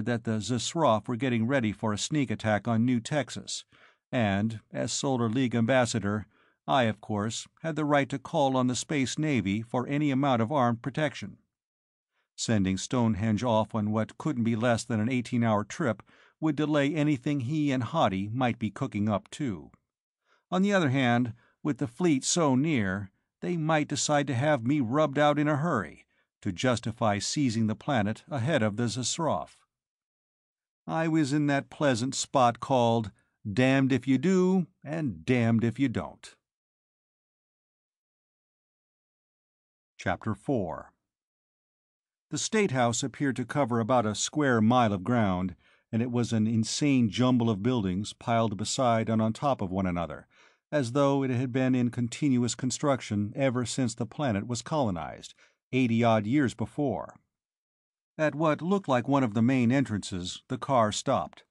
that the Zsroff were getting ready for a sneak attack on New Texas, and, as Solar League ambassador, I, of course, had the right to call on the Space Navy for any amount of armed protection. Sending Stonehenge off on what couldn't be less than an 18-hour trip would delay anything he and Hottie might be cooking up, too. On the other hand, with the fleet so near, they might decide to have me rubbed out in a hurry, to justify seizing the planet ahead of the Zsroff. I was in that pleasant spot called damned if you do and damned if you don't. Chapter 4. The State House appeared to cover about a square mile of ground, and it was an insane jumble of buildings piled beside and on top of one another, as though it had been in continuous construction ever since the planet was colonized, 80-odd years before. At what looked like one of the main entrances, the car stopped.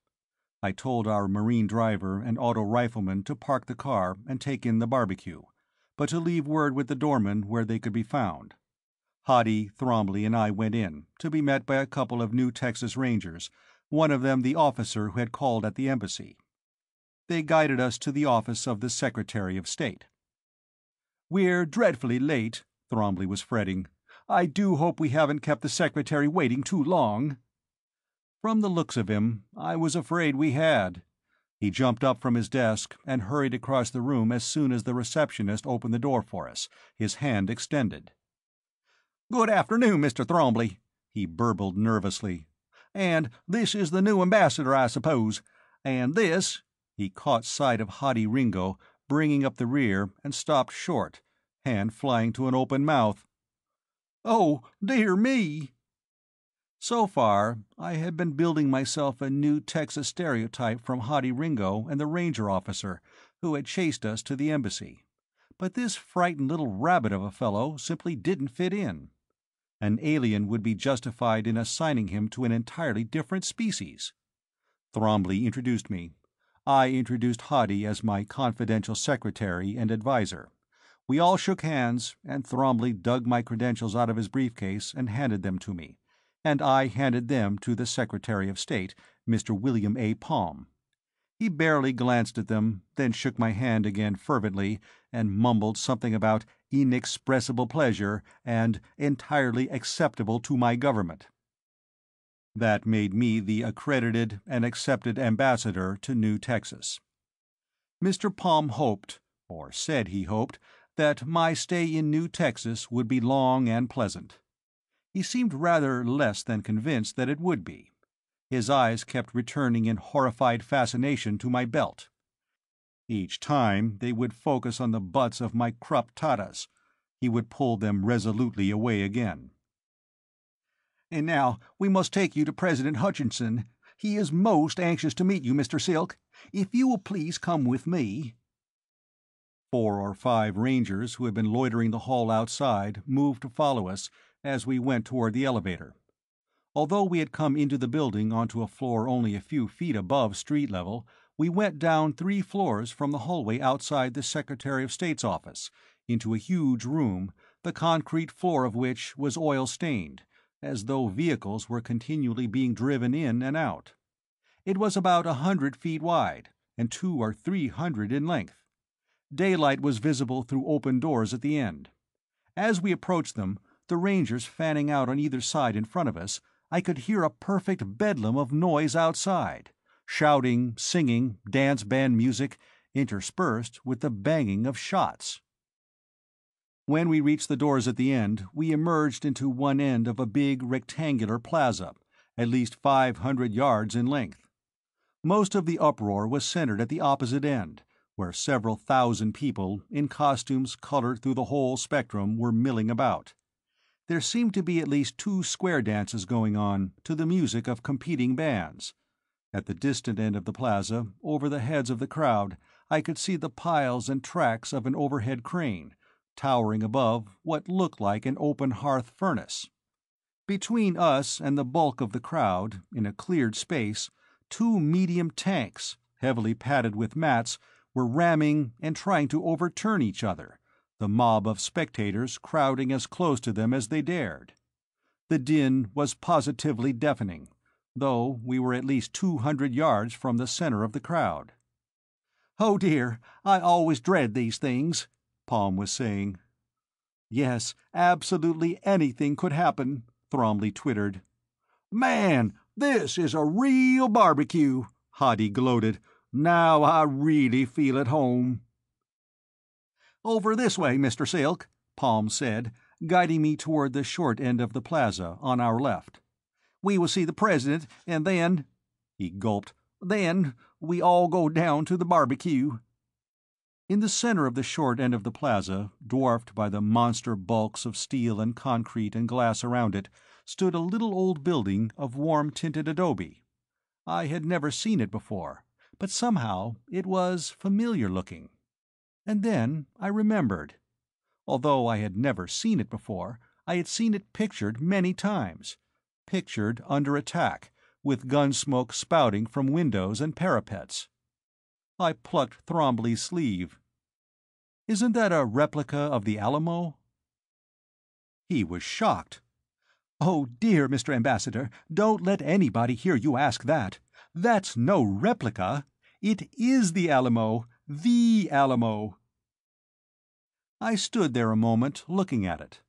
I told our marine driver and auto rifleman to park the car and take in the barbecue, but to leave word with the doorman where they could be found. Hottie, Thrombley, and I went in, to be met by a couple of New Texas Rangers, one of them the officer who had called at the embassy. They guided us to the office of the Secretary of State. "We're dreadfully late," Thrombley was fretting. "I do hope we haven't kept the Secretary waiting too long." From the looks of him, I was afraid we had. He jumped up from his desk and hurried across the room as soon as the receptionist opened the door for us, his hand extended. "Good afternoon, Mr. Thrombley," he burbled nervously. "And this is the new ambassador, I suppose. And this—" He caught sight of Hottie Ringo bringing up the rear and stopped short, hand flying to an open mouth. "Oh, dear me!" So far, I had been building myself a New Texas stereotype from Hottie Ringo and the ranger officer who had chased us to the embassy. But this frightened little rabbit of a fellow simply didn't fit in. An alien would be justified in assigning him to an entirely different species. Thrombley introduced me. I introduced Hottie as my confidential secretary and advisor. We all shook hands, and Thrombley dug my credentials out of his briefcase and handed them to me, and I handed them to the Secretary of State, Mr. William A. Palm. He barely glanced at them, then shook my hand again fervently and mumbled something about inexpressible pleasure and entirely acceptable to my government. That made me the accredited and accepted ambassador to New Texas. Mr. Palm hoped, or said he hoped, that my stay in New Texas would be long and pleasant. He seemed rather less than convinced that it would be. His eyes kept returning in horrified fascination to my belt. Each time they would focus on the butts of my Krupp Tatas. He would pull them resolutely away again. "And now we must take you to President Hutchinson. He is most anxious to meet you, Mr. Silk. If you will please come with me." 4 or 5 Rangers who had been loitering the hall outside moved to follow us as we went toward the elevator. Although we had come into the building onto a floor only a few feet above street level, we went down 3 floors from the hallway outside the Secretary of State's office, into a huge room, the concrete floor of which was oil-stained, as though vehicles were continually being driven in and out. It was about 100 feet wide, and 200 or 300 in length. Daylight was visible through open doors at the end. As we approached them, the Rangers fanning out on either side in front of us, I could hear a perfect bedlam of noise outside, shouting, singing, dance band music, interspersed with the banging of shots. When we reached the doors at the end, we emerged into one end of a big rectangular plaza, at least 500 yards in length. Most of the uproar was centered at the opposite end, where several thousand people, in costumes colored through the whole spectrum, were milling about. There seemed to be at least 2 square dances going on, to the music of competing bands. At the distant end of the plaza, over the heads of the crowd, I could see the piles and tracks of an overhead crane, towering above what looked like an open hearth furnace. Between us and the bulk of the crowd, in a cleared space, 2 medium tanks, heavily padded with mats, were ramming and trying to overturn each other, the mob of spectators crowding as close to them as they dared. The din was positively deafening, though we were at least 200 yards from the center of the crowd. "Oh dear, I always dread these things," Palm was saying. "Yes, absolutely anything could happen," Thromley twittered. "Man, this is a real barbecue," Hoddy gloated. "Now I really feel at home." "Over this way, Mr. Silk," Palm said, guiding me toward the short end of the plaza, on our left. "We will see the President, and then—" he gulped, "then we all go down to the barbecue." In the center of the short end of the plaza, dwarfed by the monster bulks of steel and concrete and glass around it, stood a little old building of warm-tinted adobe. I had never seen it before, but somehow it was familiar-looking. And then I remembered. Although I had never seen it before, I had seen it pictured many times. Pictured under attack, with gun smoke spouting from windows and parapets. I plucked Thromley's sleeve. "Isn't that a replica of the Alamo?" He was shocked. "Oh dear, Mr. Ambassador, don't let anybody hear you ask that. That's no replica. It is the Alamo. The Alamo." I stood there a moment, looking at it.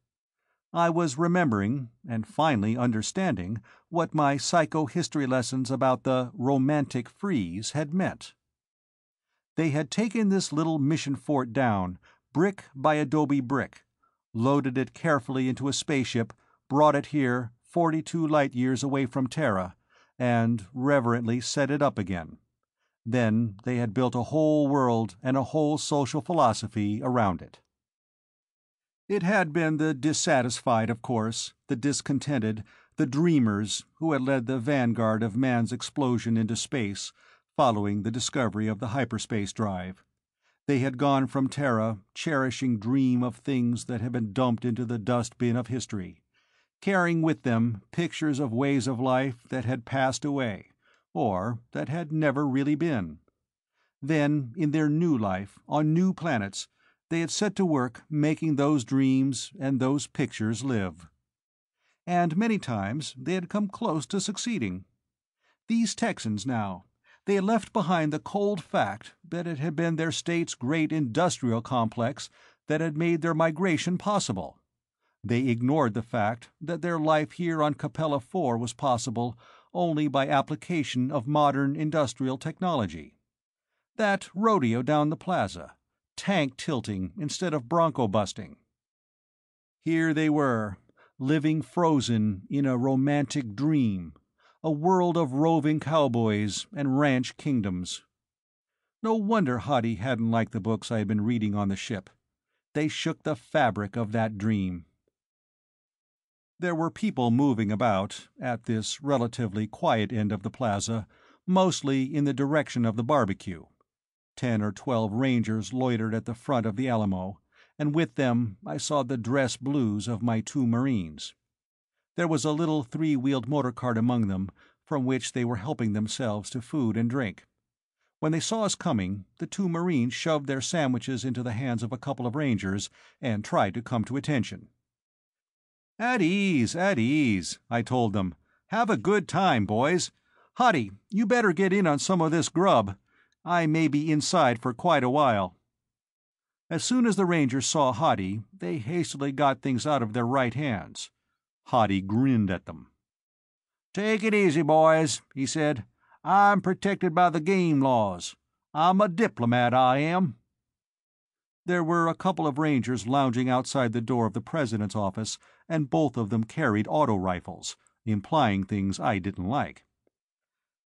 I was remembering, and finally understanding, what my psychohistory lessons about the romantic freeze had meant. They had taken this little mission fort down, brick by adobe brick, loaded it carefully into a spaceship, brought it here, 42 light-years away from Terra, and reverently set it up again. Then they had built a whole world and a whole social philosophy around it. It had been the dissatisfied, of course, the discontented, the dreamers who had led the vanguard of man's explosion into space, following the discovery of the hyperspace drive. They had gone from Terra, cherishing dream of things that had been dumped into the dustbin of history, carrying with them pictures of ways of life that had passed away, or that had never really been. Then, in their new life, on new planets, they had set to work making those dreams and those pictures live. And many times they had come close to succeeding. These Texans, now, they had left behind the cold fact that it had been their state's great industrial complex that had made their migration possible. They ignored the fact that their life here on Capella 4 was possible only by application of modern industrial technology. That rodeo down the plaza, tank tilting instead of bronco busting. Here they were, living frozen in a romantic dream, a world of roving cowboys and ranch kingdoms. No wonder Hoddy hadn't liked the books I had been reading on the ship. They shook the fabric of that dream. There were people moving about, at this relatively quiet end of the plaza, mostly in the direction of the barbecue. 10 or 12 Rangers loitered at the front of the Alamo, and with them I saw the dress blues of my 2 Marines. There was a little 3-wheeled motor cart among them, from which they were helping themselves to food and drink. When they saw us coming, the 2 Marines shoved their sandwiches into the hands of a couple of Rangers and tried to come to attention. At ease, I told them. "Have a good time, boys. Hoddy, you better get in on some of this grub. I may be inside for quite a while." As soon as the Rangers saw Hoddy, they hastily got things out of their right hands. Hoddy grinned at them. "Take it easy, boys," he said. "I'm protected by the game laws. I'm a diplomat, I am." There were a couple of Rangers lounging outside the door of the President's office, and both of them carried auto-rifles, implying things I didn't like.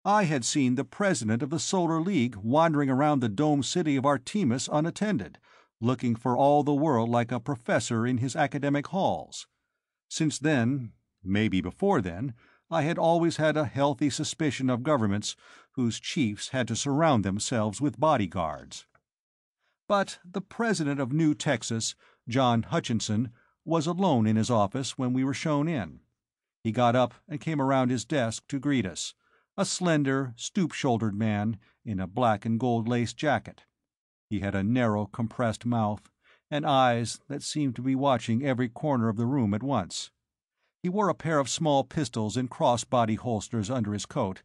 I had seen the President of the Solar League wandering around the domed city of Artemis unattended, looking for all the world like a professor in his academic halls. Since then, maybe before then, I had always had a healthy suspicion of governments whose chiefs had to surround themselves with bodyguards. But the president of New Texas, John Hutchinson, was alone in his office when we were shown in. He got up and came around his desk to greet us, a slender, stoop-shouldered man in a black and gold lace jacket. He had a narrow, compressed mouth, and eyes that seemed to be watching every corner of the room at once. He wore a pair of small pistols in cross-body holsters under his coat,